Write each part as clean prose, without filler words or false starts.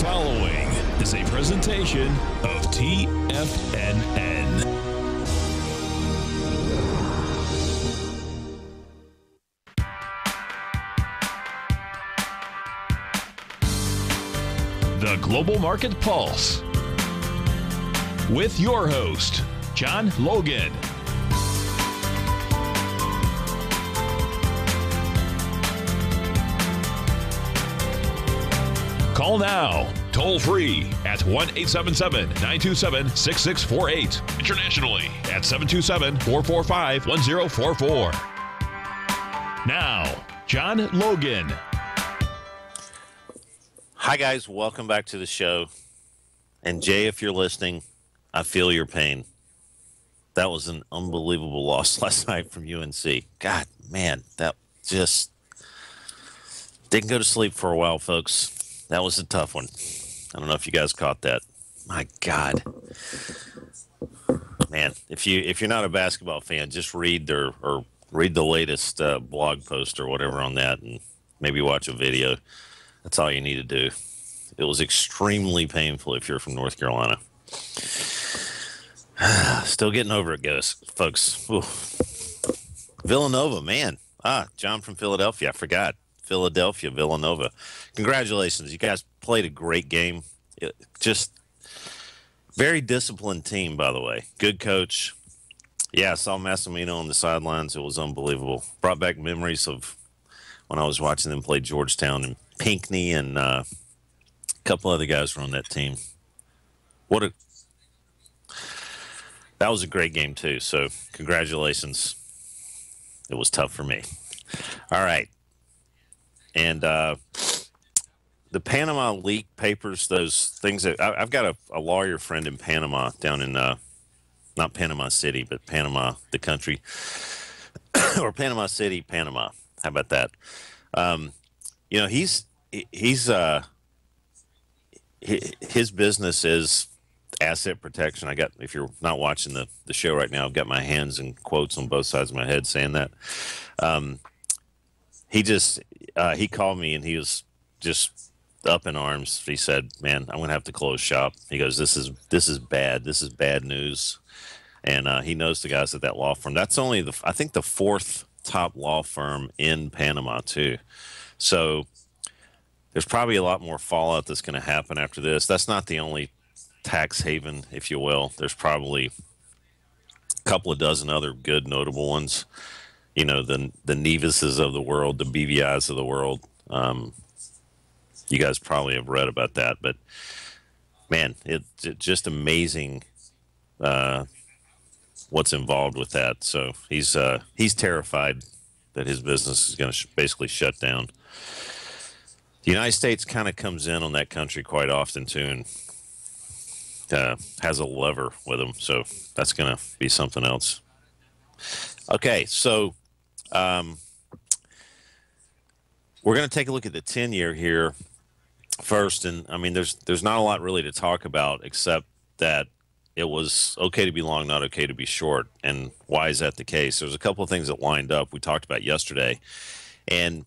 following is a presentation of TFNN. The Global Market Pulse with your host, John Logan. Call now, toll free at 1-877-927-6648. Internationally at 727-445-1044. Now, John Logan. Hi, guys. Welcome back to the show. And Jay, if you're listening, I feel your pain. That was an unbelievable loss last night from UNC. God, man, that just didn't go to sleep for a while, folks. That was a tough one. I don't know if you guys caught that. My God, man! If you're not a basketball fan, just read or read the latest blog post or whatever on that, and maybe watch a video. That's all you need to do. It was extremely painful if you're from North Carolina. Still getting over it, guys, folks. Ooh. Villanova, man. John from Philadelphia. I forgot. Philadelphia, Villanova. Congratulations. You guys played a great game. Just very disciplined team, by the way. Good coach. Yeah, I saw Massimino on the sidelines. It was unbelievable. Brought back memories of when I was watching them play Georgetown, and Pinckney and a couple other guys were on that team. That was a great game, too. So congratulations. It was tough for me. All right. And the Panama leak papers, those things that I've got a lawyer friend in Panama down in not Panama City, but Panama, the country, or Panama City, Panama. How about that? His business is asset protection. If you're not watching the show right now, I've got my hands in quotes on both sides of my head saying that. He called me and he was just up in arms. He said, "Man, I'm going to have to close shop." He goes, "This is bad. This is bad news." And he knows the guys at that law firm. That's only I think the fourth top law firm in Panama too. So there's probably a lot more fallout that's going to happen after this. That's not the only tax haven, if you will. There's probably a couple of dozen other good notable ones. You know, the Nevises of the world, the BVIs of the world. You guys probably have read about that, but man, it's just amazing what's involved with that. So he's terrified that his business is going to basically shut down. The United States kind of comes in on that country quite often too, and has a lever with them. So that's going to be something else. Okay, so we're going to take a look at the 10-year here first, and I mean, there's not a lot really to talk about except that it was okay to be long, not okay to be short. And why is that the case? There's a couple of things that lined up we talked about yesterday, and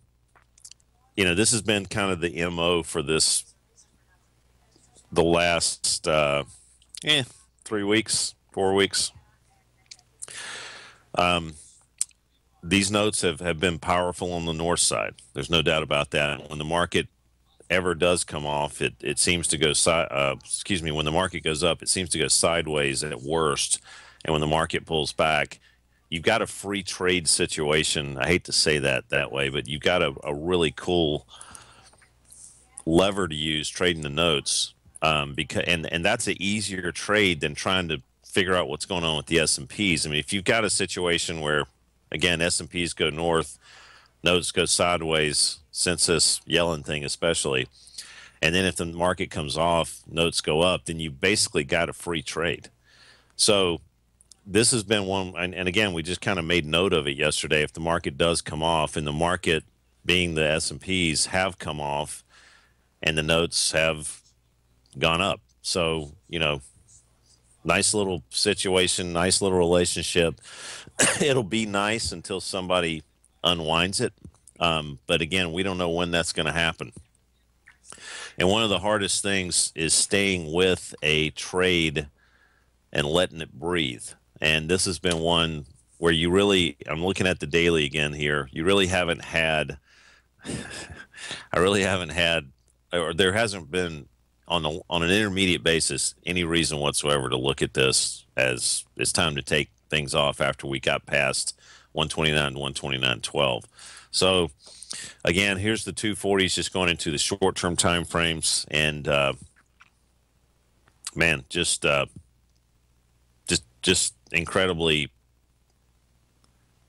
this has been kind of the MO for the last 3 weeks, 4 weeks. These notes have been powerful on the north side. There's no doubt about that. When the market ever does come off, it seems to go when the market goes up, it seems to go sideways at worst. And when the market pulls back, you've got a free trade situation. I hate to say that way, but you've got a really cool lever to use trading the notes. And that's an easier trade than trying to figure out what's going on with the S&Ps. I mean, if you've got a situation where, again, S&Ps go north, notes go sideways, since this Yellen thing especially, and then if the market comes off, notes go up, then you basically got a free trade. So this has been one, and again, we just kind of made note of it yesterday. If the market does come off, and the market being the S&Ps have come off, and the notes have gone up. So, nice little situation, nice little relationship. It'll be nice until somebody unwinds it. But again, we don't know when that's going to happen. And one of the hardest things is staying with a trade and letting it breathe. And this has been one where you really, I'm looking at the daily again here, you really haven't had, or there hasn't been on an intermediate basis any reason whatsoever to look at this as it's time to take things off after we got past 129 to 129.12. So again, here's the 240s just going into the short-term time frames, and man, just incredibly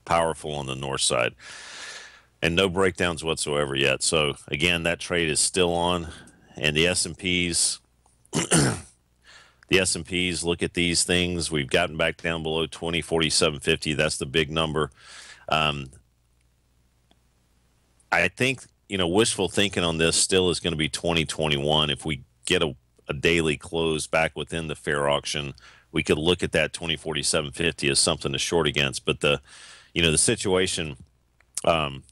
powerful on the north side, and no breakdowns whatsoever yet. So again, that trade is still on, and the S&Ps. The S&Ps, look at these things. We've gotten back down below 2047.50. That's the big number. I think, wishful thinking on this still is going to be 2021. If we get a daily close back within the fair auction, we could look at that 2047.50 as something to short against. But the situation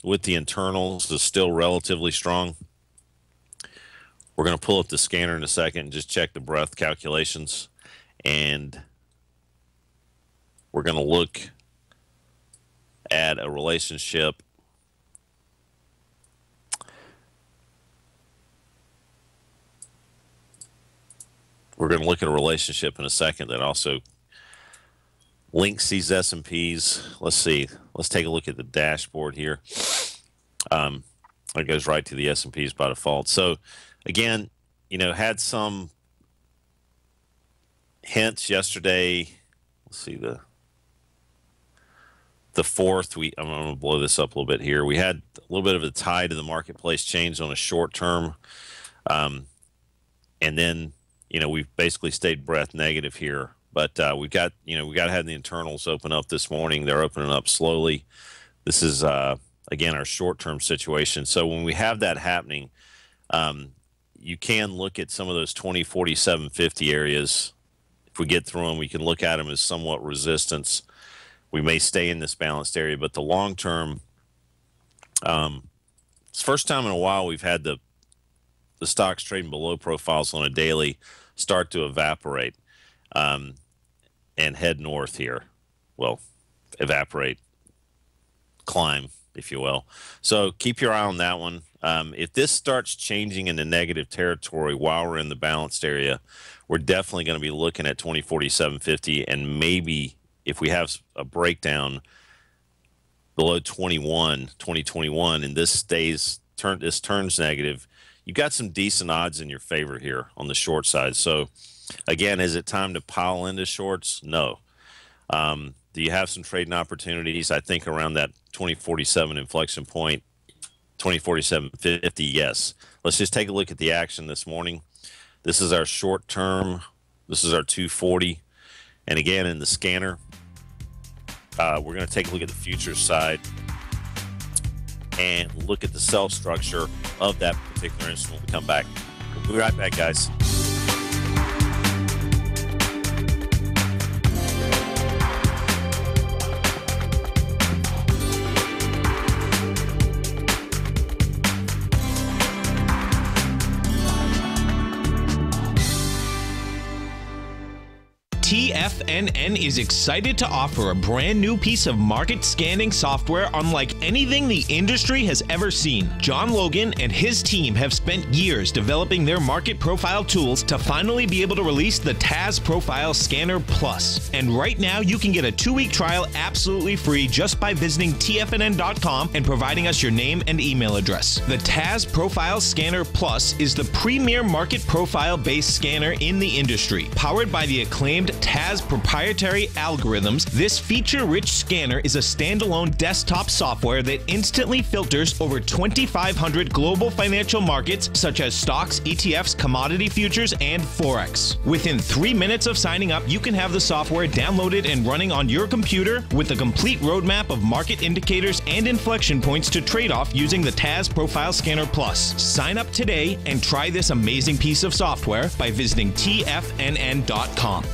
with the internals is still relatively strong. We're going to pull up the scanner in a second and just check the breadth calculations. And we're going to look at a relationship. We're going to look at a relationship in a second that also links these S&Ps. Let's see. Let's take a look at the dashboard here. It goes right to the S&Ps by default. So, again, had some hints yesterday. Let's see the fourth. I'm going to blow this up a little bit here. We had a little bit of a tide of the marketplace change on a short term, and then we've basically stayed breadth negative here. But we got to have the internals open up this morning. They're opening up slowly. This is again our short term situation. So when we have that happening, you can look at some of those 2047.50 areas. If we get through them, we can look at them as somewhat resistance. We may stay in this balanced area, but the long term, it's the first time in a while we've had the stocks trading below profiles on a daily start to evaporate and head north here. Well, evaporate, climb, if you will. So keep your eye on that one. If this starts changing into negative territory while we're in the balanced area, we're definitely going to be looking at 2047.50, and maybe if we have a breakdown below 2021, and this turns negative, you've got some decent odds in your favor here on the short side. So again, is it time to pile into shorts? No. Do you have some trading opportunities? I think around that 2047 inflection point, 2047.50, yes. Let's just take a look at the action this morning. This is our short term. This is our 240. And again, in the scanner, we're going to take a look at the futures side and look at the sell structure of that particular instrument. We'll come back. We'll be right back, guys. TFNN is excited to offer a brand new piece of market scanning software unlike anything the industry has ever seen. John Logan and his team have spent years developing their market profile tools to finally be able to release the TAS Profile Scanner Plus. And right now you can get a 2-week trial absolutely free just by visiting TFNN.com and providing us your name and email address. The TAS Profile Scanner Plus is the premier market profile-based scanner in the industry. Powered by the acclaimed TAS proprietary algorithms, this feature-rich scanner is a standalone desktop software that instantly filters over 2,500 global financial markets such as stocks, ETFs, commodity futures, and Forex. Within 3 minutes of signing up, you can have the software downloaded and running on your computer with a complete roadmap of market indicators and inflection points to trade off using the TAS Profile Scanner Plus. Sign up today and try this amazing piece of software by visiting TFNN.com.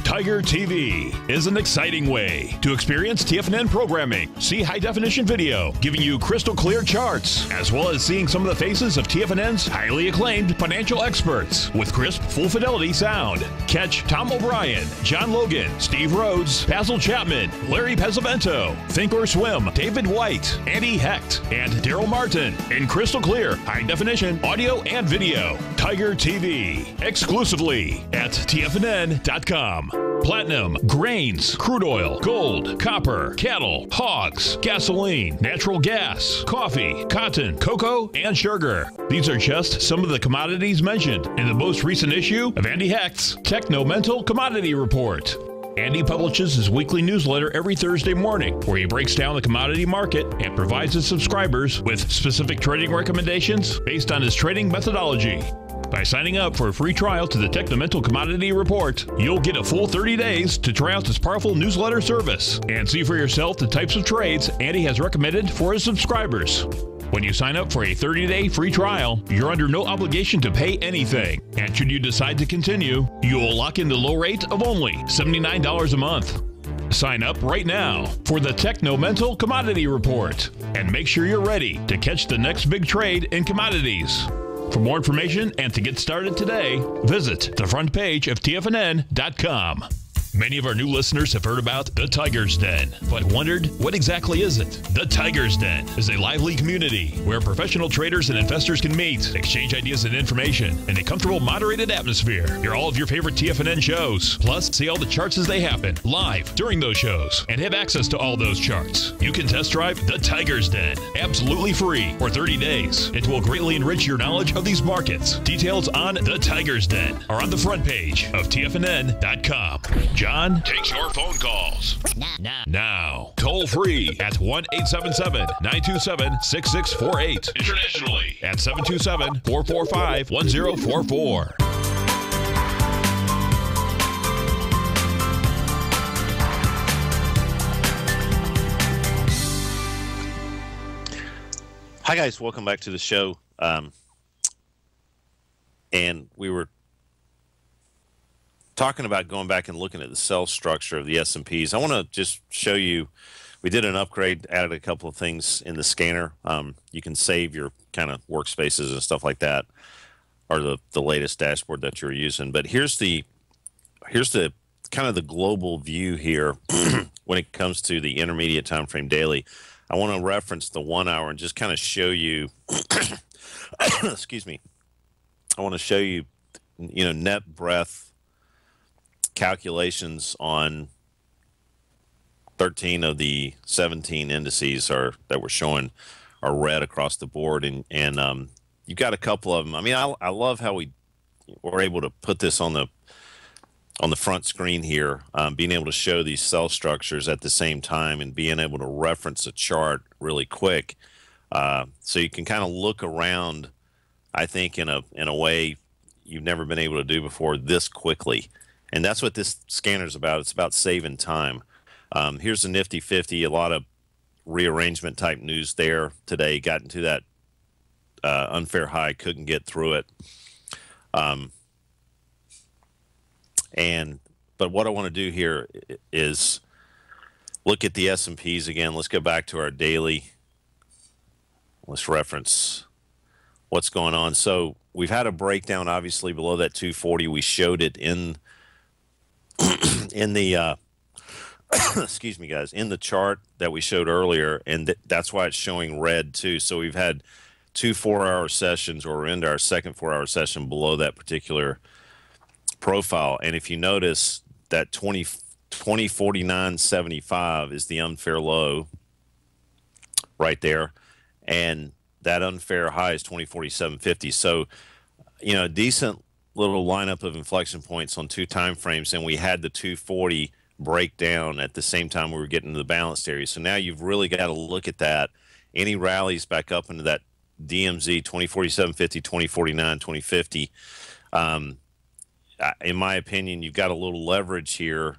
Tiger TV is an exciting way to experience TFNN programming. See high-definition video, giving you crystal clear charts, as well as seeing some of the faces of TFNN's highly acclaimed financial experts with crisp, full-fidelity sound. Catch Tom O'Brien, John Logan, Steve Rhodes, Basil Chapman, Larry Pesavento, Think or Swim, David White, Andy Hecht, and Daryl Martin in crystal clear, high-definition audio and video. Tiger TV, exclusively at TFNN.com. Platinum, grains, crude oil, gold, copper, cattle, hogs, gasoline, natural gas, coffee, cotton, cocoa, and sugar. These are just some of the commodities mentioned in the most recent issue of Andy Hecht's Techno-Mental Commodity Report. Andy publishes his weekly newsletter every Thursday morning, where he breaks down the commodity market and provides his subscribers with specific trading recommendations based on his trading methodology. By signing up for a free trial to the Techno-Mental Commodity Report, you'll get a full 30 days to try out this powerful newsletter service and see for yourself the types of trades Andy has recommended for his subscribers. When you sign up for a 30-day free trial, you're under no obligation to pay anything. And should you decide to continue, you will lock in the low rate of only $79 a month. Sign up right now for the Techno-Mental Commodity Report and make sure you're ready to catch the next big trade in commodities. For more information and to get started today, visit the front page of TFNN.com. Many of our new listeners have heard about the Tiger's Den, but wondered, what exactly is it? The Tiger's Den is a lively community where professional traders and investors can meet, exchange ideas and information in a comfortable, moderated atmosphere. Hear all of your favorite TFNN shows, plus see all the charts as they happen live during those shows, and have access to all those charts. You can test drive the Tiger's Den absolutely free for 30 days. It will greatly enrich your knowledge of these markets. Details on the Tiger's Den are on the front page of TFNN.com. John takes your phone calls now. Toll free at 1-877-927-6648. Internationally at 727-445-1044. Hi, guys. Welcome back to the show. And we were talking about going back and looking at the cell structure of the S&Ps. I want to just show you, we did an upgrade, added a couple of things in the scanner. You can save your kind of workspaces and stuff like that, or the latest dashboard that you're using. But here's the kind of the global view here when it comes to the intermediate time frame daily. I want to reference the 1 hour and just kind of show you, excuse me, I want to show you, net breadth calculations on 13 of the 17 indices that we're showing are red across the board, and you've got a couple of them. I mean, I love how we were able to put this on the front screen here, being able to show these cell structures at the same time and being able to reference a chart really quick, so you can kind of look around, I think, in a way you've never been able to do before this quickly. And that's what this scanner is about. It's about saving time. Here's the Nifty 50. A lot of rearrangement type news there today. Got into that unfair high, couldn't get through it. But what I want to do here is look at the S&Ps again. Let's go back to our daily. Let's reference what's going on. So we've had a breakdown, obviously, below that 240. We showed it in the excuse me, guys, in the chart that we showed earlier, and that's why it's showing red too. So we've had 2 4-hour sessions, or we're into our second 4-hour session below that particular profile. And if you notice that 2049.75 is the unfair low right there, and that unfair high is 2047.50. So, a decent little lineup of inflection points on 2 time frames, and we had the 240 break down at the same time we were getting to the balanced area. So now you've really got to look at that. Any rallies back up into that DMZ 2047.50, 2049, 2050. In my opinion, you've got a little leverage here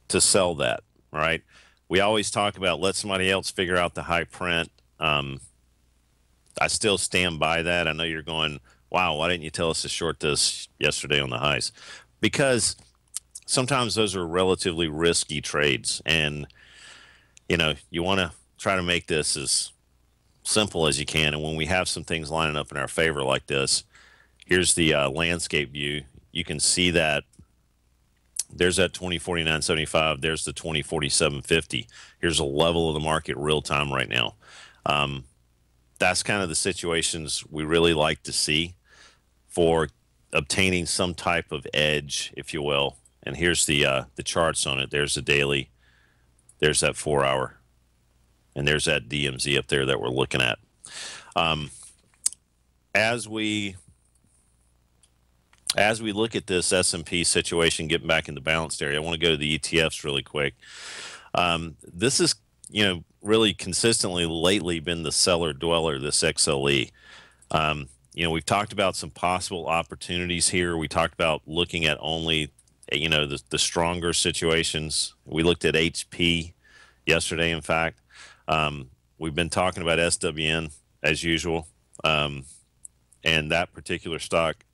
to sell that. All right. We always talk about let somebody else figure out the high print. I still stand by that. I know you're going, wow, why didn't you tell us to short this yesterday on the highs? Because sometimes those are relatively risky trades, and you want to try to make this as simple as you can. And when we have some things lining up in our favor like this, here's the landscape view. You can see that there's that 2049.75. There's the 2047.50. Here's a level of the market real time right now. That's kind of the situations we really like to see for obtaining some type of edge, if you will. And here's the charts on it. There's the daily. There's that 4 hour. And there's that DMZ up there that we're looking at. As we look at this S&P situation, getting back in the balanced area, I want to go to the ETFs really quick. This is, really consistently lately been the seller dweller, this XLE. We've talked about some possible opportunities here. We talked about looking at only, the stronger situations. We looked at HP yesterday, in fact. We've been talking about SWN as usual. And that particular stock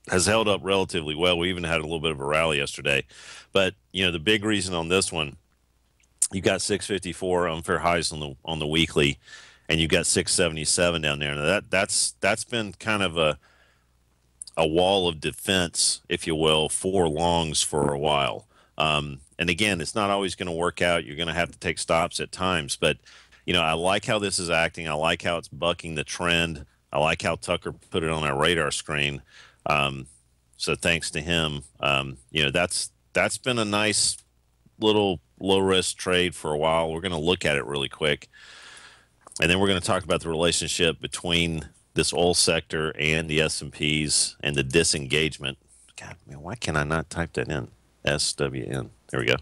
has held up relatively well. We even had a little bit of a rally yesterday. But, the big reason on this one, you got 654 unfair highs on the weekly, and you got 677 down there. Now that's been kind of a wall of defense, if you will, for longs for a while. And again, it's not always going to work out. You're going to have to take stops at times. But, I like how this is acting. I like how it's bucking the trend. I like how Tucker put it on our radar screen. So thanks to him, that's been a nice little low-risk trade for a while. We're going to look at it really quick. And then we're going to talk about the relationship between this oil sector and the S&Ps and the disengagement. God, man, why can I not type that in? SWN. There we go.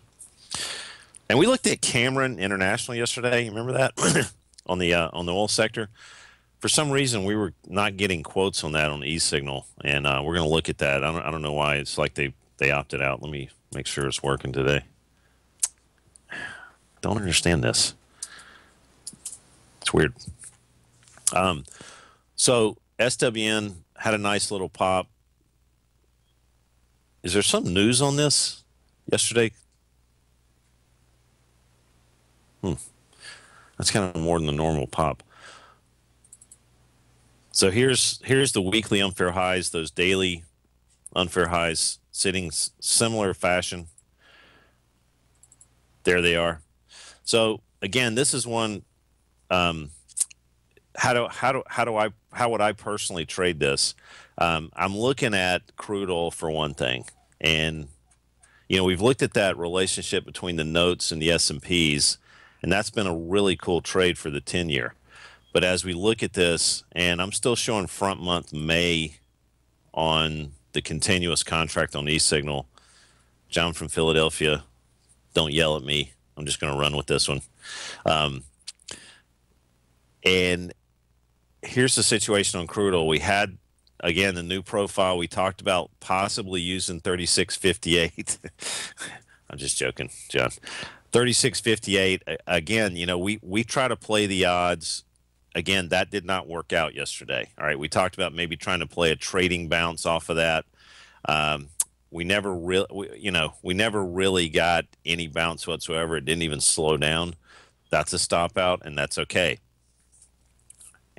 And we looked at Cameron International yesterday. You remember that? on the oil sector. For some reason, we were not getting quotes on that on eSignal, and we're going to look at that. I don't know why. It's like they opted out. Let me make sure it's working today. Don't understand this. It's weird. So SWN had a nice little pop. Is there some news on this yesterday? That's kind of more than the normal pop. So here's the weekly unfair highs, those daily unfair highs sitting similar fashion. There they are. So again, this is one. How would I personally trade this? I'm looking at crude oil for one thing, and we've looked at that relationship between the notes and the S&Ps, and that's been a really cool trade for the 10-year. But as we look at this, and I'm still showing front month May on the continuous contract on eSignal. John from Philadelphia, don't yell at me. I'm just going to run with this one. And here's the situation on crude oil. We had, again, the new profile. We talked about possibly using 36.58. I'm just joking, John. 36.58. Again, we try to play the odds. Again, that did not work out yesterday. All right, we talked about maybe trying to play a trading bounce off of that. We never really got any bounce whatsoever. It didn't even slow down. That's a stop out, and that's okay.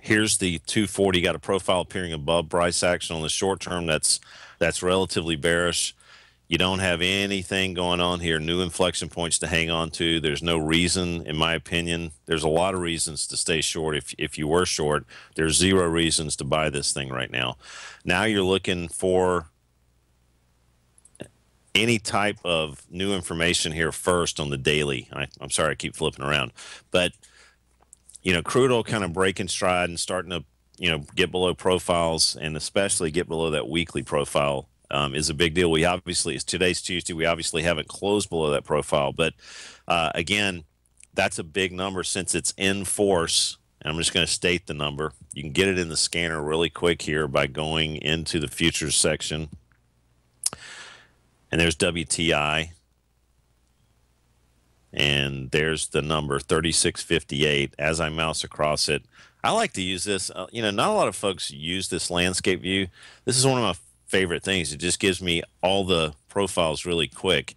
Here's the 240. Got a profile appearing above price action on the short term. That's relatively bearish. You don't have anything going on here, new inflection points to hang on to. There's no reason, in my opinion. There's a lot of reasons to stay short. If you were short, there's zero reasons to buy this thing right now. Now you're looking for any type of new information here first on the daily. I'm sorry, I keep flipping around. But, crude oil kind of breaking stride and starting to, get below profiles, and especially get below that weekly profile. Is a big deal. It's today's Tuesday. We obviously haven't closed below that profile, but again, that's a big number since it's in force. And I'm just going to state the number. You can get it in the scanner really quick here by going into the futures section. And there's WTI. And there's the number 3658. As I mouse across it, I like to use this. Not a lot of folks use this landscape view. This is one of my favorite things. It just gives me all the profiles really quick.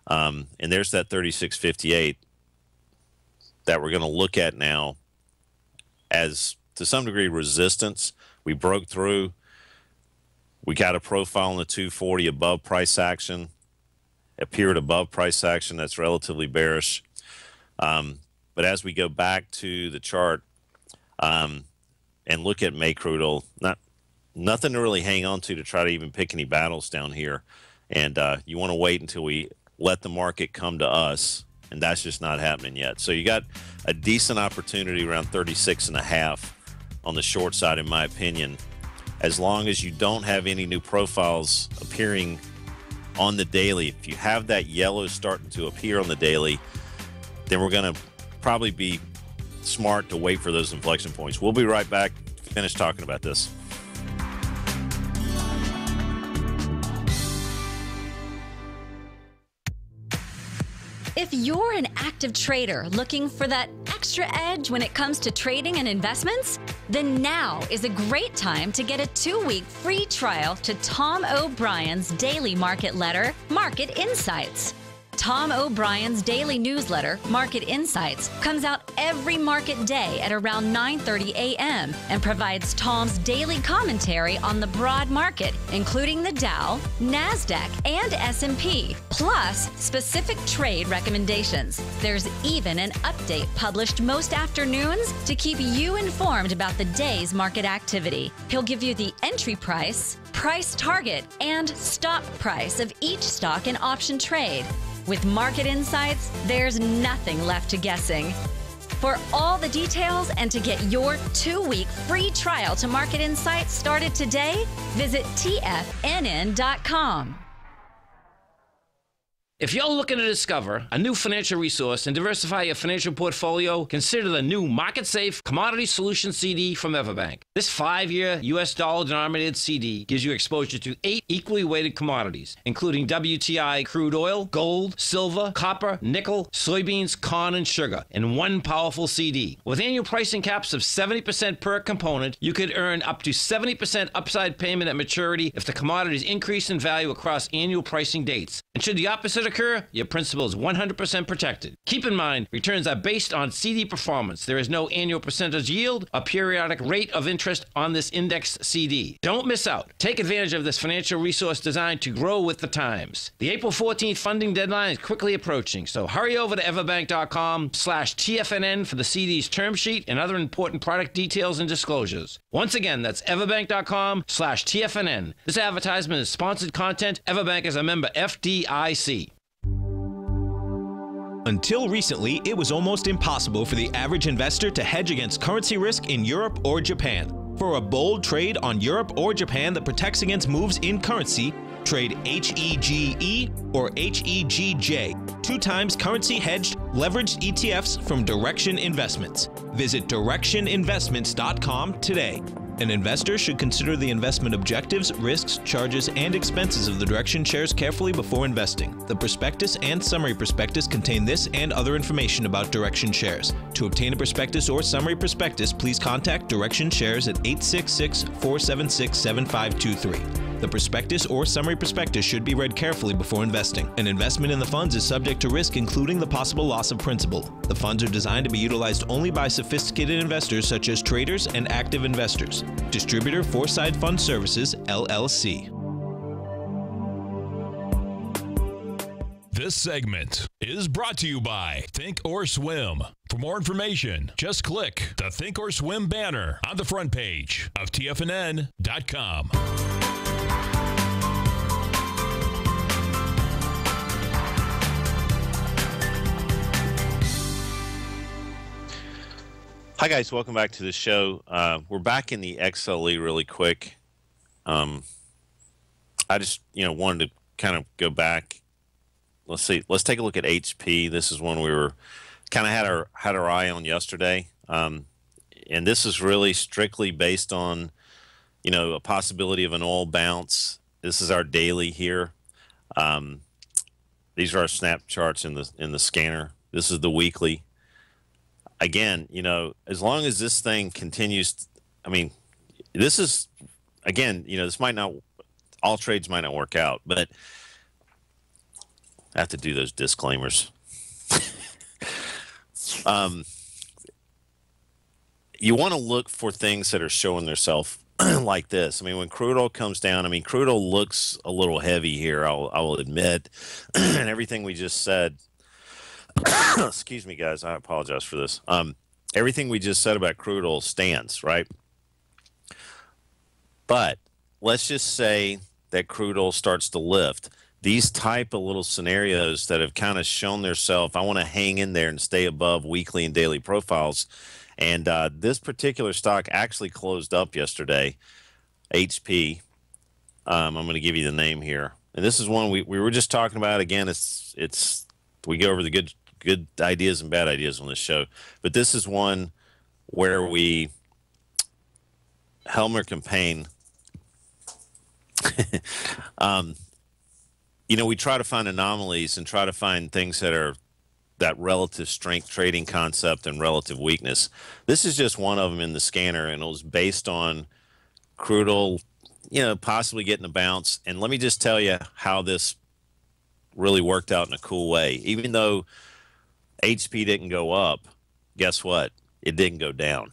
And there's that 36.58 that we're going to look at now as, to some degree, resistance. We broke through. We got a profile in the 240 above price action, appeared above price action. That's relatively bearish. But as we go back to the chart and look at May crude oil, nothing to really hang on to try to even pick any battles down here. And you want to wait until we let the market come to us, and that's just not happening yet. So you got a decent opportunity around 36.5 on the short side, in my opinion, as long as you don't have any new profiles appearing on the daily. If you have that yellow starting to appear on the daily, then we're going to probably be smart to wait for those inflection points. We'll be right back to finish talking about this. If you're an active trader looking for that extra edge when it comes to trading and investments, then now is a great time to get a 2-week free trial to Tom O'Brien's daily market letter, Market Insights. Tom O'Brien's daily newsletter, Market Insights, comes out every market day at around 9:30 a.m. and provides Tom's daily commentary on the broad market, including the Dow, NASDAQ, and S&P, plus specific trade recommendations. There's even an update published most afternoons to keep you informed about the day's market activity. He'll give you the entry price, price target, and stop price of each stock and option trade. With Market Insights, there's nothing left to guessing. For all the details and to get your 2-week free trial to Market Insights started today, visit TFNN.com. If you're looking to discover a new financial resource and diversify your financial portfolio, consider the new Market Safe Commodity Solution CD from Everbank. This 5-year U.S. dollar-denominated CD gives you exposure to 8 equally weighted commodities, including WTI crude oil, gold, silver, copper, nickel, soybeans, corn, and sugar, in one powerful CD. With annual pricing caps of 70% per component, you could earn up to 70% upside payment at maturity if the commodities increase in value across annual pricing dates. And should the opposite occur, your principal is 100% protected. Keep in mind, returns are based on CD performance. There is no annual percentage yield or periodic rate of interest on this indexed CD. Don't miss out. Take advantage of this financial resource designed to grow with the times. The April 14th funding deadline is quickly approaching, so hurry over to everbank.com/TFNN for the CD's term sheet and other important product details and disclosures. Once again, that's everbank.com/TFNN. This advertisement is sponsored content. Everbank is a member FDIC. Until recently, it was almost impossible for the average investor to hedge against currency risk in Europe or Japan. For a bold trade on Europe or Japan that protects against moves in currency, trade HEGE or HEGJ, 2 times currency hedged leveraged ETFs from Direction Investments. Visit directioninvestments.com today. An investor should consider the investment objectives, risks, charges, and expenses of the Direction shares carefully before investing. The prospectus and summary prospectus contain this and other information about Direction shares. To obtain a prospectus or summary prospectus, please contact Direction shares at 866-476-7523. The prospectus or summary prospectus should be read carefully before investing. An investment in the funds is subject to risk, including the possible loss of principal. The funds are designed to be utilized only by sophisticated investors such as traders and active investors. Distributor Foreside Fund Services, LLC. This segment is brought to you by Think or Swim. For more information, just click the Think or Swim banner on the front page of TFNN.com. Hi guys, welcome back to the show. We're back in the XLE really quick. I just wanted to kind of go back. Let's take a look at HP. This is one we were kind of had our eye on yesterday, and this is really strictly based on a possibility of an oil bounce. This is our daily here. These are our snap charts in the scanner. This is the weekly. Again, as long as this thing continues, this is, again, this might not, all trades might not work out, but I have to do those disclaimers. You want to look for things that are showing themselves like this. I mean, when crude oil comes down, I mean, crude oil looks a little heavy here, I will admit. And everything we just said, excuse me, guys, I apologize for this. Everything we just said about crude oil stands, right? But let's just say that crude oil starts to lift. These type of little scenarios that have kind of shown themselves, I want to hang in there and stay above weekly and daily profiles. And this particular stock actually closed up yesterday, HP. I'm going to give you the name here. And this is one we were just talking about. Again, it's we go over the good ideas and bad ideas on this show. But this is one where Helmer campaign, you know, we try to find anomalies and try to find things that are that relative strength trading concept and relative weakness. This is just one of them in the scanner, and it was based on crude oil, you know, possibly getting a bounce. And let me just tell you how this really worked out in a cool way. Even though HP didn't go up, guess what? It didn't go down.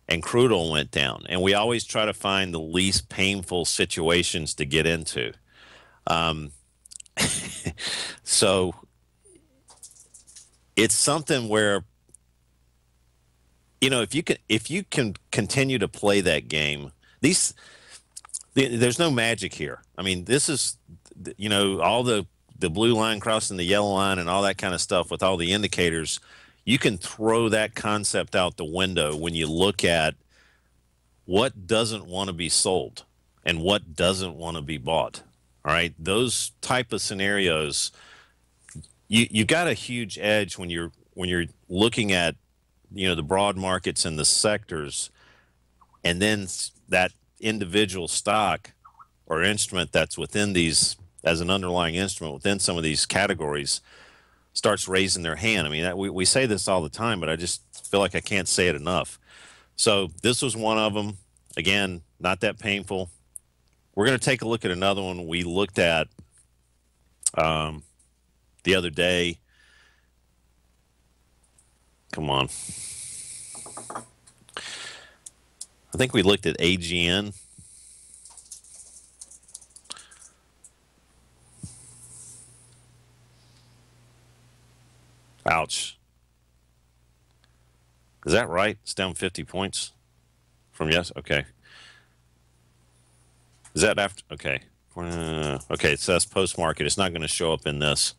And crude oil went down. And we always try to find the least painful situations to get into. So it's something where, you know, if you can continue to play that game, there's no magic here. I mean, this is, you know, all the blue line crossing the yellow line and all that kind of stuff with all the indicators. You can throw that concept out the window when you look at what doesn't want to be sold and what doesn't want to be bought. All right, those type of scenarios, you got a huge edge when you're looking at, you know, the broad markets and the sectors, and then that individual stock or instrument that's within these as an underlying instrument within some of these categories starts raising their hand. I mean, we say this all the time, but I just feel like I can't say it enough. So this was one of them. Again, not that painful. We're going to take a look at another one we looked at the other day. Come on. I think we looked at AGN. Ouch. Is that right? It's down 50 points from yes? Okay. Is that after? Okay. Okay, so that's post-market. It's not going to show up in this.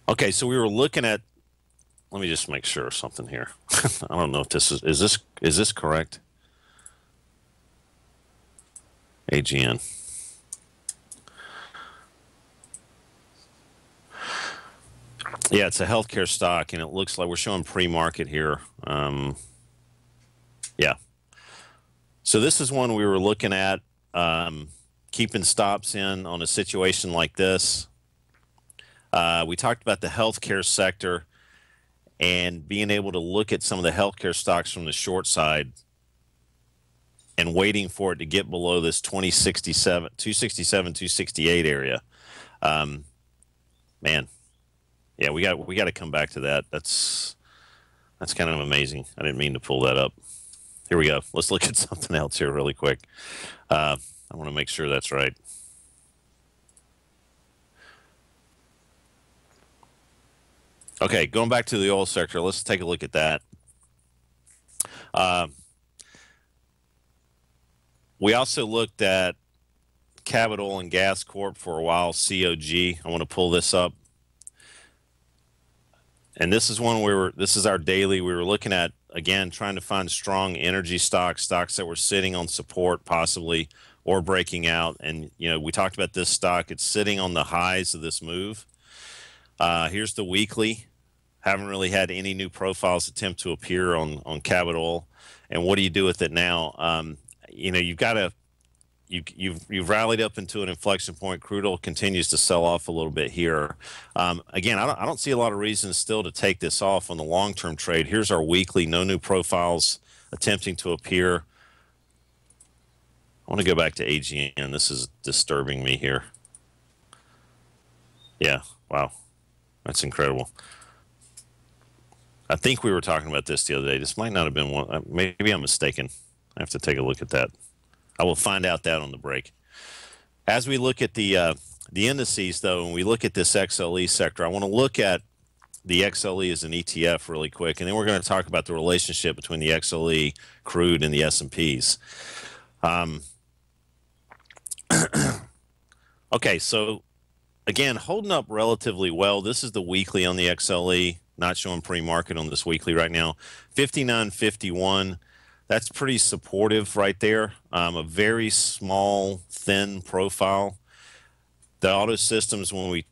Okay, so we were looking at, let me just make sure of something here. I don't know if this is this correct? AGN. Yeah, it's a healthcare stock, and it looks like we're showing pre-market here. Yeah. So this is one we were looking at, keeping stops in on a situation like this. We talked about the healthcare sector and being able to look at some of the healthcare stocks from the short side and waiting for it to get below this 267, 268 area. Man. Yeah, we got to come back to that. That's kind of amazing. I didn't mean to pull that up. Here we go. Let's look at something else here really quick. I want to make sure that's right. Okay, going back to the oil sector, let's take a look at that. We also looked at Cabot Oil and Gas Corp for a while, COG. I want to pull this up. And this is one this is our daily. We were looking at, again, trying to find strong energy stocks that were sitting on support possibly or breaking out. And, you know, we talked about this stock. It's sitting on the highs of this move. Here's the weekly. Haven't really had any new profiles attempt to appear on Cabot Oil. And what do you do with it now? You know, you've got to, you've rallied up into an inflection point. Crude oil continues to sell off a little bit here. Again, I don't see a lot of reasons still to take this off on the long-term trade. Here's our weekly, no new profiles attempting to appear. want to go back to AGN. This is disturbing me here. Yeah, wow. That's incredible. I think we were talking about this the other day. This might not have been one. Maybe I'm mistaken. I have to take a look at that. I will find out that on the break. As we look at the indices, though, and we look at this XLE sector, I want to look at the XLE as an ETF really quick, and then we're going to talk about the relationship between the XLE, crude, and the S&Ps. Okay, so again, holding up relatively well. This is the weekly on the XLE, not showing pre-market on this weekly right now. 59.51. That's pretty supportive right there. A very small, thin profile. The auto systems, when we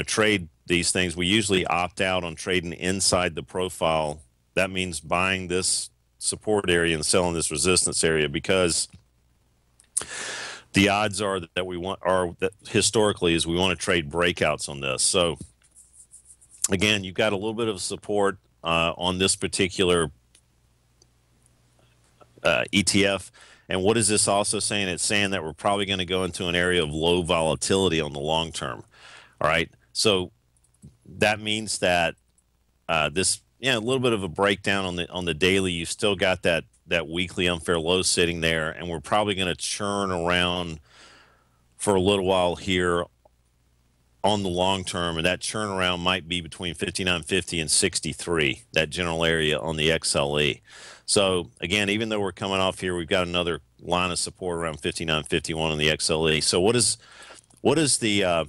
trade these things, we usually opt out on trading inside the profile. That means buying this support area and selling this resistance area, because the odds are that that historically is we want to trade breakouts on this. So again, you've got a little bit of support on this particular ETF. And what is this also saying? It's saying that we're probably going to go into an area of low volatility on the long term. All right. So that means that this, a little bit of a breakdown on the daily. You still got that weekly unfair low sitting there, and we're probably going to churn around for a little while here on the long term, and that churn around might be between 59.50 and 63, that general area on the XLE. So again, even though we're coming off here, we've got another line of support around 59.51 on the XLE. So what is the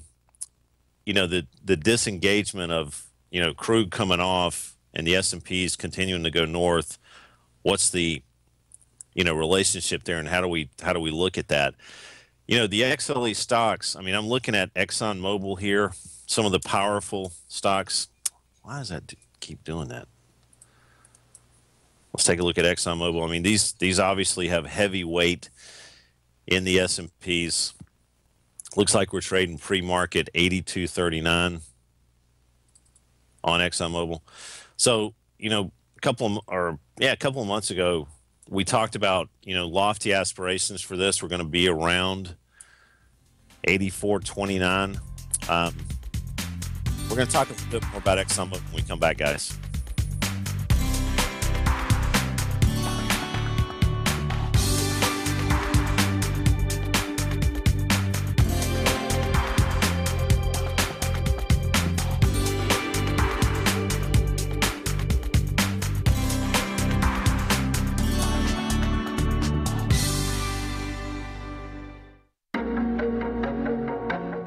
the disengagement of crude coming off and the S&Ps continuing to go north? What's the relationship there, and how do we look at that? The XLE stocks, I mean, I'm looking at ExxonMobil here, some of the powerful stocks. Why does that keep doing that? Let's take a look at ExxonMobil. I mean, these obviously have heavy weight in the S&Ps. Looks like we're trading pre-market 82.39 on ExxonMobil. So, a couple of months ago, we talked about, lofty aspirations for this. We're going to be around 84.29. We're going to talk a bit more about ExxonMobil when we come back, guys.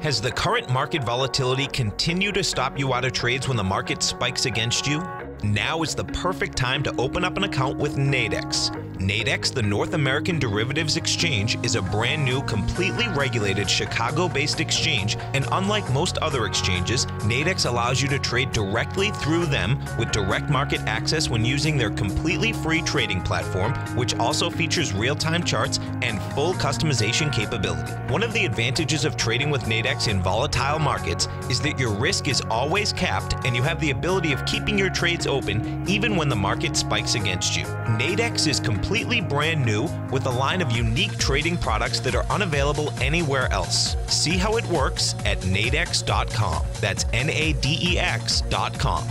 Has the current market volatility continued to stop you out of trades when the market spikes against you? Now is the perfect time to open up an account with Nadex. Nadex, the North American Derivatives Exchange, is a brand new, completely regulated Chicago-based exchange, and unlike most other exchanges, Nadex allows you to trade directly through them with direct market access when using their completely free trading platform, which also features real-time charts and full customization capability. One of the advantages of trading with Nadex in volatile markets is that your risk is always capped and you have the ability of keeping your trades open even when the market spikes against you. Nadex is completely brand new with a line of unique trading products that are unavailable anywhere else. See how it works at nadex.com. That's NADEX.com.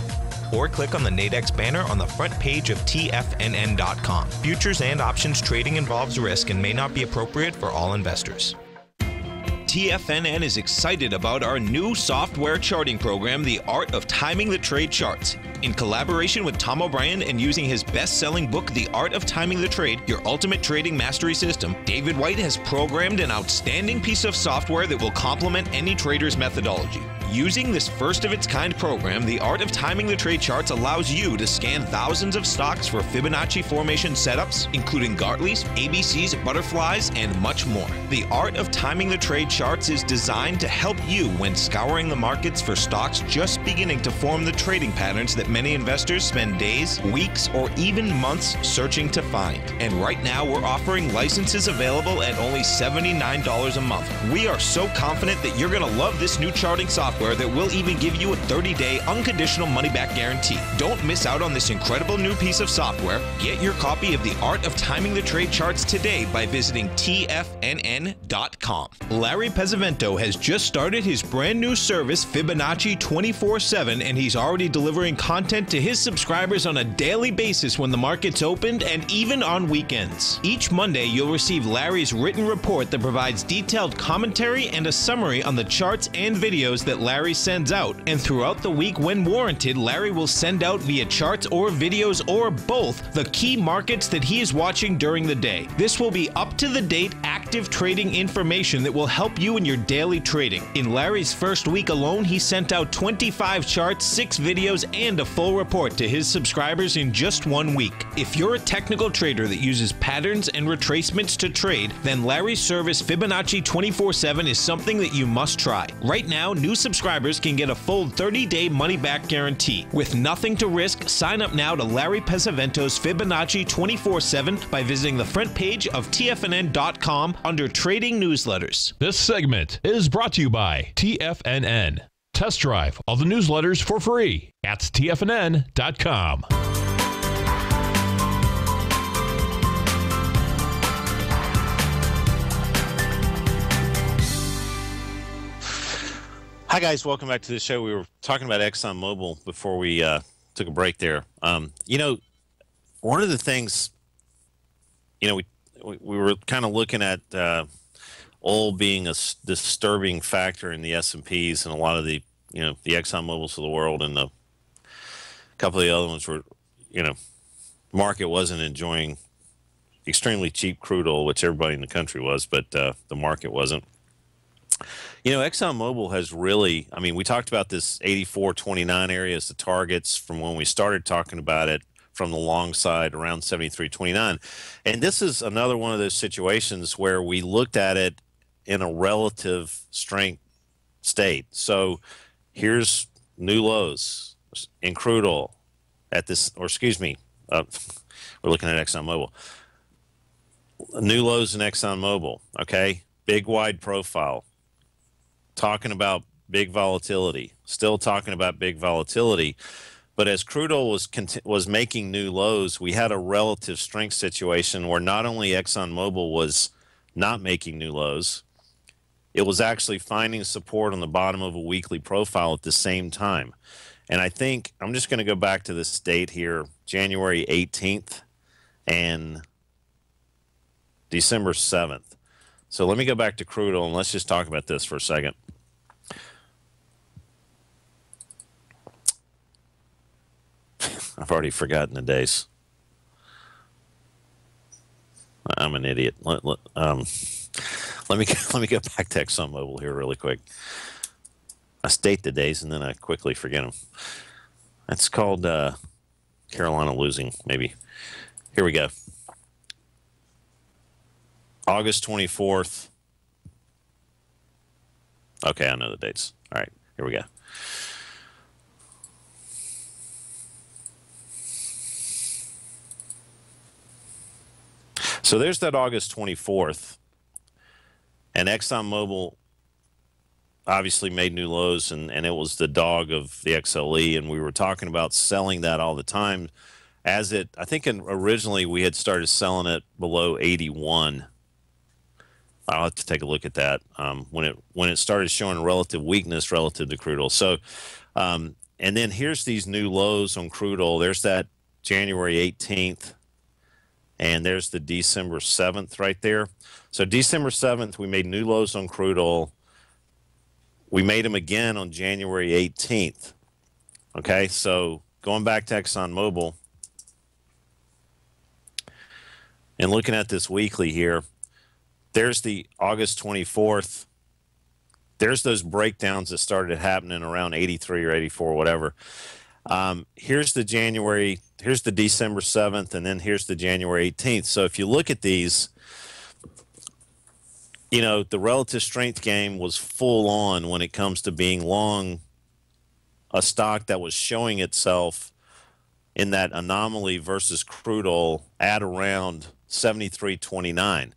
Or click on the Nadex banner on the front page of TFNN.com. Futures and options trading involves risk and may not be appropriate for all investors. TFNN is excited about our new software charting program, The Art of Timing the Trade Charts. In collaboration with Tom O'Brien and using his best-selling book, The Art of Timing the Trade, Your Ultimate Trading Mastery System, David White has programmed an outstanding piece of software that will complement any trader's methodology. Using this first-of-its-kind program, The Art of Timing the Trade Charts allows you to scan thousands of stocks for Fibonacci formation setups, including Gartley's, ABC's, butterflies, and much more. The Art of Timing the Trade Charts is designed to help you when scouring the markets for stocks just beginning to form the trading patterns that many investors spend days, weeks, or even months searching to find. And right now, we're offering licenses available at only $79 a month. We are so confident that you're going to love this new charting software software that will even give you a 30-day unconditional money-back guarantee. Don't miss out on this incredible new piece of software. Get your copy of The Art of Timing the Trade Charts today by visiting TFNN.com. Larry Pesavento has just started his brand new service, Fibonacci 24/7, and he's already delivering content to his subscribers on a daily basis when the market's opened and even on weekends. Each Monday, you'll receive Larry's written report that provides detailed commentary and a summary on the charts and videos that Larry sends out. And throughout the week, when warranted, Larry will send out via charts or videos or both the key markets that he is watching during the day. This will be up-to-the-date, active trading information that will help you in your daily trading. In Larry's first week alone, he sent out 25 charts, 6 videos, and a full report to his subscribers in just 1 week. If you're a technical trader that uses patterns and retracements to trade, then Larry's service Fibonacci 24/7 is something that you must try. Right now, new subscribers can get a full 30-day money-back guarantee. With nothing to risk, sign up now to Larry Pesavento's Fibonacci 24/7 by visiting the front page of TFNN.com under Trading Newsletters. This segment is brought to you by TFNN. Test drive all the newsletters for free at TFNN.com. Hi, guys. Welcome back to the show. We were talking about ExxonMobil before we took a break there. One of the things, we were kind of looking at oil being a disturbing factor in the S&Ps, and a lot of the, the ExxonMobils of the world, and a couple of the other ones were, market wasn't enjoying extremely cheap crude oil, which everybody in the country was, but the market wasn't. ExxonMobil has really, we talked about this 84.29 area as the targets from when we started talking about it from the long side around 73.29. And this is another one of those situations where we looked at it in a relative strength state. So here's new lows in crude oil at this, or excuse me, we're looking at ExxonMobil. New lows in ExxonMobil, okay? Big wide profile. Talking about big volatility, still talking about big volatility. But as crude oil was making new lows, we had a relative strength situation where not only ExxonMobil was not making new lows, it was actually finding support on the bottom of a weekly profile at the same time. And I think I'm just going to go back to this date here, January 18th and December 7th. So let me go back to crude oil, and let's just talk about this for a second. I've already forgotten the days. I'm an idiot. Let me go back to ExxonMobil here really quick. I state the days and then I quickly forget them. That's called Carolina losing, maybe. Here we go. August 24th. Okay, I know the dates. All right, here we go. So there's that August 24th, and ExxonMobil obviously made new lows, and it was the dog of the XLE, and we were talking about selling that all the time. I think originally we had started selling it below 81. I'll have to take a look at that when it started showing relative weakness relative to crude oil. So, and then here's these new lows on crude oil. There's that January 18th, and there's the December 7th right there. So December 7th, we made new lows on crude oil. We made them again on January 18th. Okay, so going back to ExxonMobil and looking at this weekly here, there's the August 24th. There's those breakdowns that started happening around 83 or 84, whatever. Here's the December 7th, and then here's the January 18th. So if you look at these, the relative strength game was full on when it comes to being long a stock that was showing itself in that anomaly versus crude oil at around 73.29.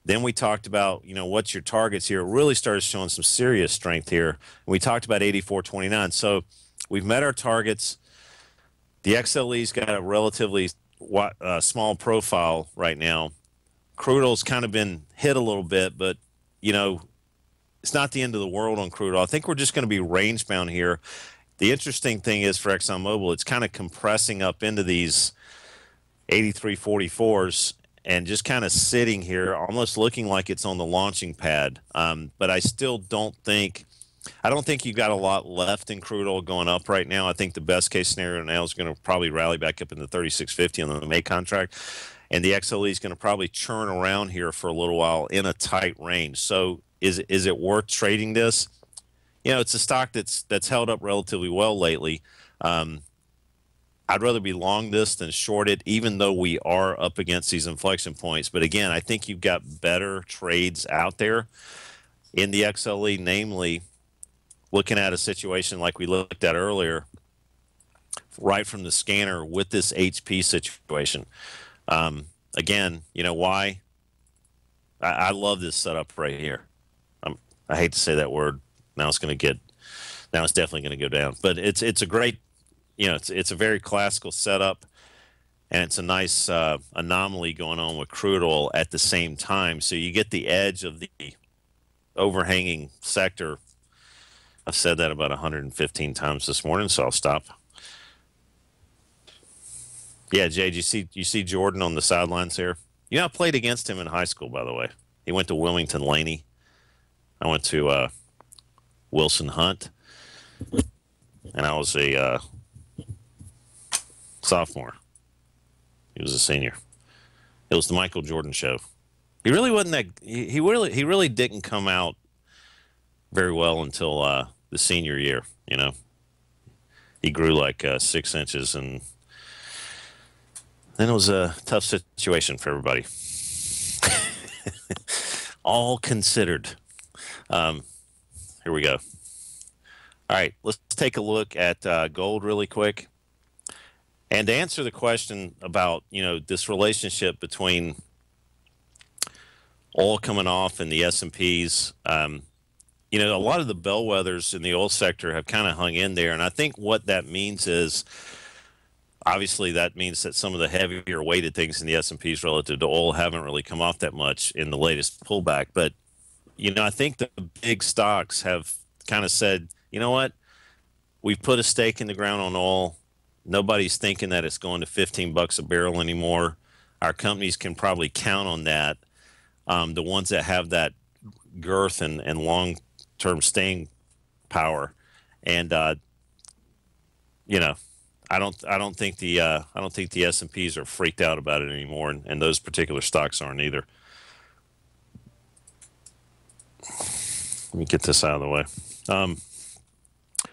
Then we talked about, what's your targets here. It really started showing some serious strength here. And we talked about 84.29. So we've met our targets. The XLE's got a relatively small profile right now. Crude oil's kind of been hit a little bit, but, it's not the end of the world on crude oil. I think we're just going to be range bound here. The interesting thing is for ExxonMobil, it's kind of compressing up into these 83.44s. And just kind of sitting here, almost looking like it's on the launching pad. But I still don't think you've got a lot left in crude oil going up right now. I think the best case scenario now is going to probably rally back up in the 36.50 on the May contract. And the XLE is going to probably churn around here for a little while in a tight range. So is it worth trading this? It's a stock that's held up relatively well lately. I'd rather be long this than short it, even though we are up against these inflection points. But again, I think you've got better trades out there in the XLE, namely looking at a situation like we looked at earlier, right from the scanner with this HP situation. Again, why? I love this setup right here. I hate to say that word. Now it's definitely going to go down. But it's a great, it's a very classical setup, and it's a nice anomaly going on with crude oil at the same time. So you get the edge of the overhanging sector. I've said that about 115 times this morning, so I'll stop. Yeah, Jay, you see Jordan on the sidelines here? I played against him in high school, by the way. He went to Wilmington Laney. I went to Wilson Hunt, and I was a sophomore. He was a senior. It was the Michael Jordan show. He really wasn't that. He really didn't come out very well until the senior year. He grew like 6 inches, and then it was a tough situation for everybody. All considered. Here we go. All right, let's take a look at gold really quick. And to answer the question about, this relationship between oil coming off and the S&Ps, a lot of the bellwethers in the oil sector have kind of hung in there. And I think what that means is, obviously, that means that some of the heavier weighted things in the S&Ps relative to oil haven't really come off that much in the latest pullback. But, I think the big stocks have kind of said, you know what, we've put a stake in the ground on oil. Nobody's thinking that it's going to $15 a barrel anymore. Our companies can probably count on that. The ones that have that girth and long-term staying power, and I don't think the S&Ps are freaked out about it anymore, and those particular stocks aren't either. Let me get this out of the way. All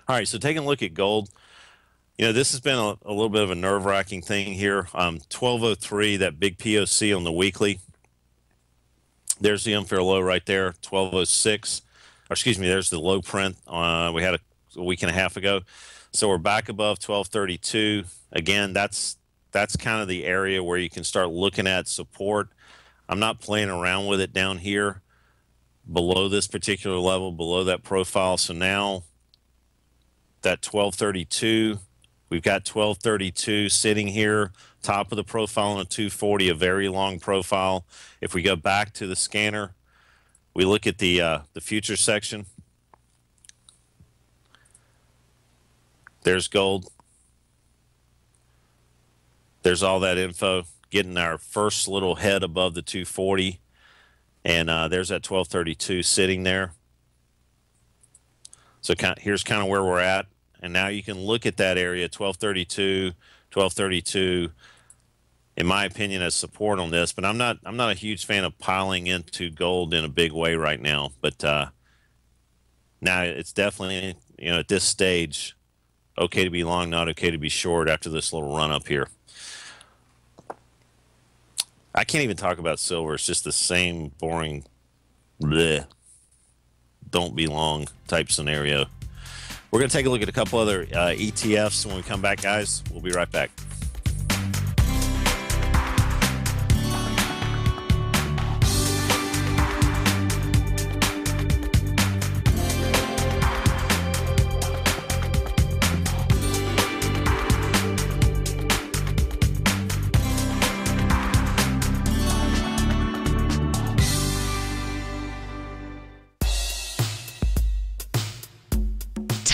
right, so taking a look at gold. This has been a little bit of a nerve-wracking thing here. 1203, that big POC on the weekly. There's the unfair low right there, 1206. Or excuse me, there's the low print we had a week and a half ago. So we're back above 1232. Again, that's kind of the area where you can start looking at support. I'm not playing around with it down here below this particular level, below that profile. So now that 1232, we've got 1232 sitting here, top of the profile on a 240, a very long profile. If we go back to the scanner, we look at the future section. There's gold. There's all that info, getting our first little head above the 240. And there's that 1232 sitting there. So here's kind of where we're at. And now you can look at that area, 1232, 1232, in my opinion, as support on this. But I'm not a huge fan of piling into gold in a big way right now. But now it's definitely, at this stage, okay to be long, not okay to be short after this little run up here. I can't even talk about silver. It's just the same boring, bleh, don't be long type scenario. We're going to take a look at a couple other ETFs when we come back, guys. We'll be right back.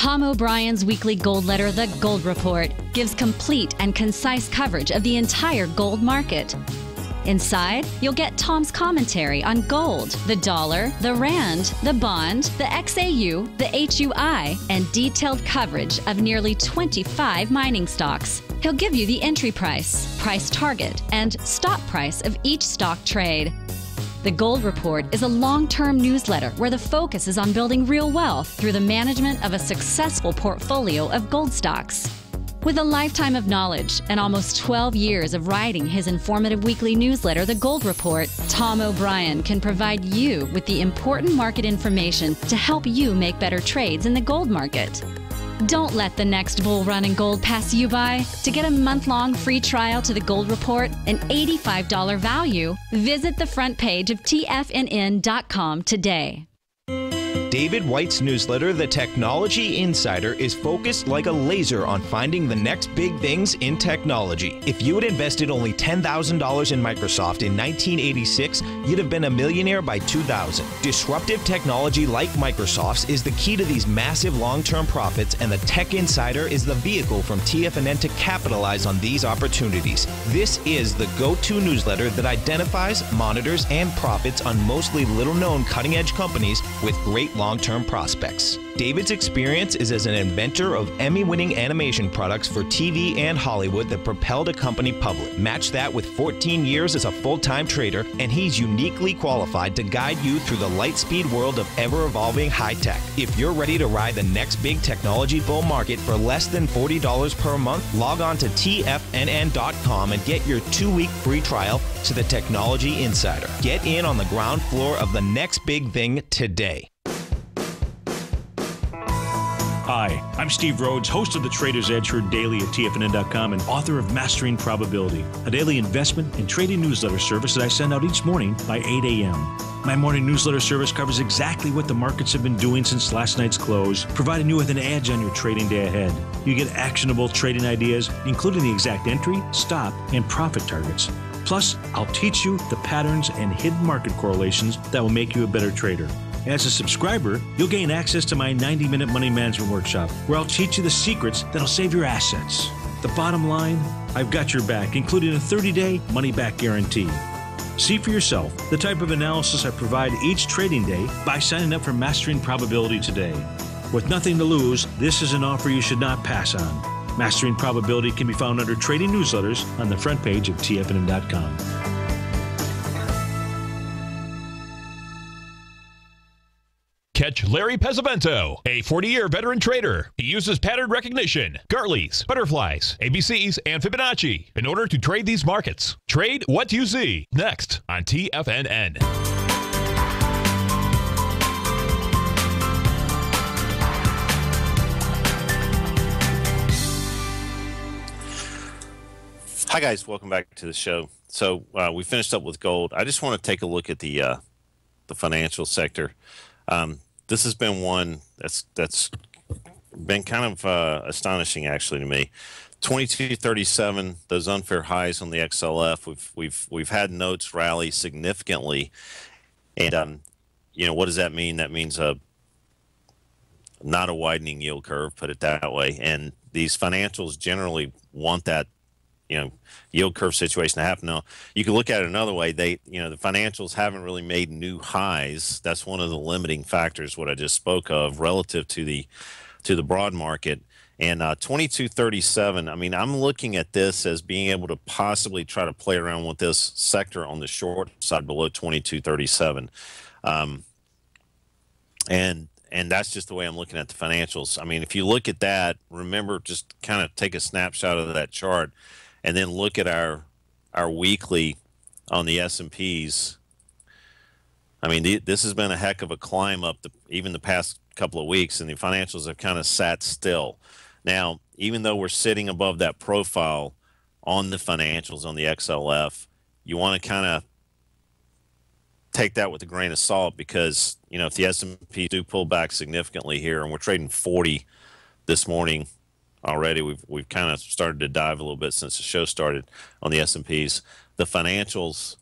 Tom O'Brien's weekly gold letter, The Gold Report, gives complete and concise coverage of the entire gold market. Inside, you'll get Tom's commentary on gold, the dollar, the rand, the bond, the XAU, the HUI, and detailed coverage of nearly 25 mining stocks. He'll give you the entry price, price target, and stop price of each stock trade. The Gold Report is a long-term newsletter where the focus is on building real wealth through the management of a successful portfolio of gold stocks. With a lifetime of knowledge and almost 12 years of writing his informative weekly newsletter, The Gold Report, Tom O'Brien can provide you with the important market information to help you make better trades in the gold market. Don't let the next bull run in gold pass you by. To get a month-long free trial to The Gold Report, an $85 value, visit the front page of TFNN.com today. David White's newsletter, The Technology Insider, is focused like a laser on finding the next big things in technology. If you had invested only $10,000 in Microsoft in 1986, you'd have been a millionaire by 2000. Disruptive technology like Microsoft's is the key to these massive long-term profits, and the Tech Insider is the vehicle from TFNN to capitalize on these opportunities. This is the go-to newsletter that identifies, monitors, and profits on mostly little-known cutting-edge companies with great long-term prospects. David's experience is as an inventor of Emmy-winning animation products for TV and Hollywood that propelled a company public. Match that with 14 years as a full-time trader, and he's uniquely qualified to guide you through the light-speed world of ever-evolving high-tech. If you're ready to ride the next big technology bull market for less than $40 per month, log on to TFNN.com and get your 2-week free trial to the Technology Insider. Get in on the ground floor of the next big thing today. Hi, I'm Steve Rhodes, host of the Trader's Edge, heard daily at TFNN.com and author of Mastering Probability, a daily investment and trading newsletter service that I send out each morning by 8 a.m. My morning newsletter service covers exactly what the markets have been doing since last night's close, providing you with an edge on your trading day ahead. You get actionable trading ideas, including the exact entry, stop, and profit targets. Plus, I'll teach you the patterns and hidden market correlations that will make you a better trader. As a subscriber, you'll gain access to my 90-minute money management workshop, where I'll teach you the secrets that'll save your assets. The bottom line, I've got your back, including a 30-day money-back guarantee. See for yourself the type of analysis I provide each trading day by signing up for Mastering Probability today. With nothing to lose, this is an offer you should not pass on. Mastering Probability can be found under Trading Newsletters on the front page of TFNN.com. Catch Larry Pesavento, a 40-year veteran trader. He uses pattern recognition, Gartley's, butterflies, ABCs, and Fibonacci in order to trade these markets. Trade what you see. Next on TFNN. Hi guys, welcome back to the show. So we finished up with gold. I just want to take a look at the financial sector. This has been one that's been kind of astonishing, actually, to me. 2237, those unfair highs on the XLF. We've had notes rally significantly, and you know, what does that mean? That means not a widening yield curve, put it that way. And these financials generally want that, you know, yield curve situation to happen. Now, you can look at it another way. The financials haven't really made new highs. That's one of the limiting factors, what I just spoke of, relative to the broad market. And 2237, I mean, I'm looking at this as being able to possibly try to play around with this sector on the short side below 2237. And that's just the way I'm looking at the financials. I mean, if you look at that, remember, just kind of take a snapshot of that chart and then look at our weekly on the S&Ps. I mean, this has been a heck of a climb up even the past couple of weeks, and the financials have kind of sat still. Now, even though we're sitting above that profile on the financials on the XLF, you want to kind of take that with a grain of salt, because, you know, if the S&P do pull back significantly here, and we're trading 40 this morning already, we've kind of started to dive a little bit since the show started on the S&Ps. The financials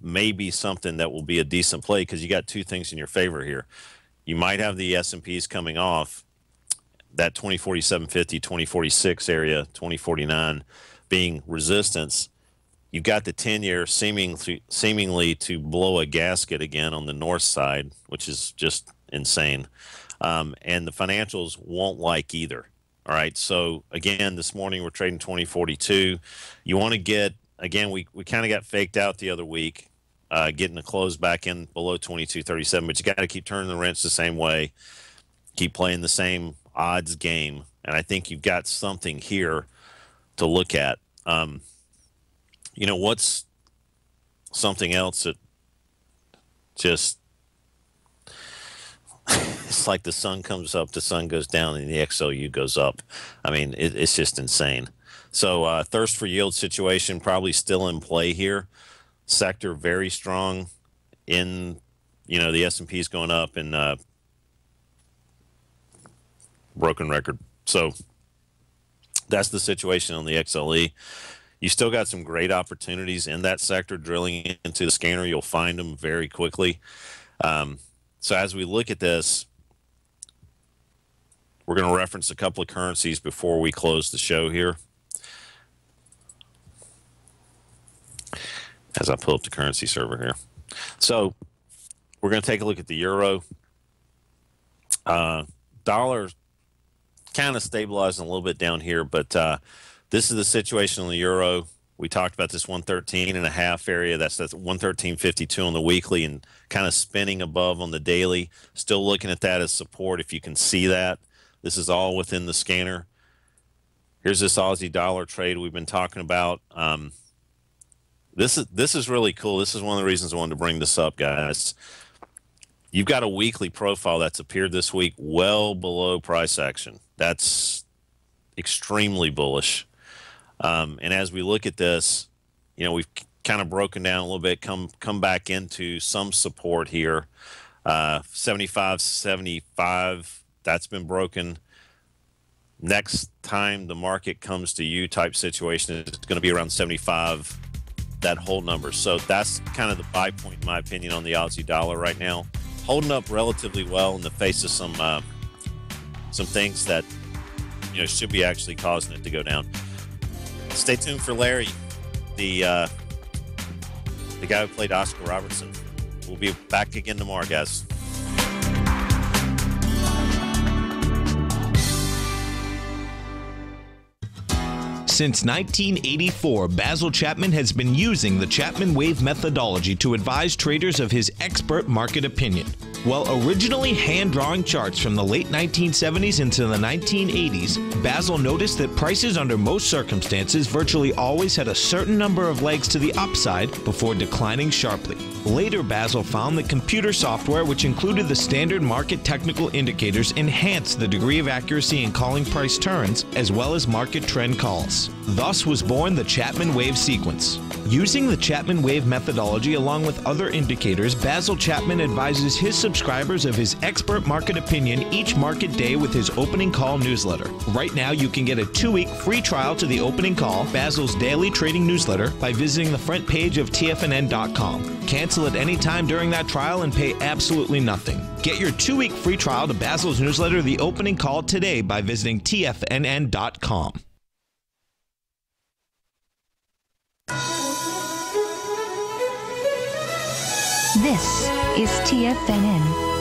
may be something that will be a decent play, because you got two things in your favor here. You might have the S&Ps coming off, that 2047.50, 2046 area, 2049 being resistance. You've got the 10-year seemingly to blow a gasket again on the north side, which is just insane. And the financials won't like either. All right. So again, this morning we're trading 2042. You want to get, again, we kind of got faked out the other week, getting the close back in below 22.37, but you got to keep turning the wrench the same way, keep playing the same odds game. And I think you've got something here to look at. You know, what's something else that just, it's like the sun comes up, the sun goes down, and the XLU goes up. I mean, it's just insane. So thirst for yield situation probably still in play here. Sector very strong in, you know, the S&P is going up and broken record. So that's the situation on the XLE. You still got some great opportunities in that sector. Drilling into the scanner, you'll find them very quickly. So as we look at this, we're going to reference a couple of currencies before we close the show here. As I pull up the currency server here. So we're going to take a look at the euro. Dollar kind of stabilizing a little bit down here, but this is the situation on the euro. We talked about this 113.5 area. That's 113.52 on the weekly and kind of spinning above on the daily. Still looking at that as support if you can see that. This is all within the scanner. Here's this Aussie dollar trade we've been talking about. This is really cool. This is one of the reasons I wanted to bring this up, guys. You've got a weekly profile that's appeared this week well below price action. That's extremely bullish. And as we look at this, you know, we've kind of broken down a little bit, come back into some support here. 75.75, that's been broken. Next time the market comes to you type situation, it's going to be around 75, that whole number. So that's kind of the buy point, in my opinion, on the Aussie dollar right now. Holding up relatively well in the face of some things that, you know, should be actually causing it to go down. Stay tuned for Larry, the guy who played Oscar Robertson. We'll be back again tomorrow, guys. Since 1984, Basil Chapman has been using the Chapman Wave methodology to advise traders of his expert market opinion. While originally hand-drawing charts from the late 1970s into the 1980s, Basil noticed that prices under most circumstances virtually always had a certain number of legs to the upside before declining sharply. Later, Basil found that computer software, which included the standard market technical indicators, enhanced the degree of accuracy in calling price turns, as well as market trend calls. Thus was born the Chapman Wave sequence. Using the Chapman Wave methodology along with other indicators, Basil Chapman advises his subscribers of his expert market opinion each market day with his opening call newsletter. Right now, you can get a 2-week free trial to the opening call, Basil's daily trading newsletter, by visiting the front page of TFNN.com. Cancel at any time during that trial and pay absolutely nothing. Get your 2-week free trial to Basil's newsletter, The Opening Call, today by visiting TFNN.com. This is TFNN.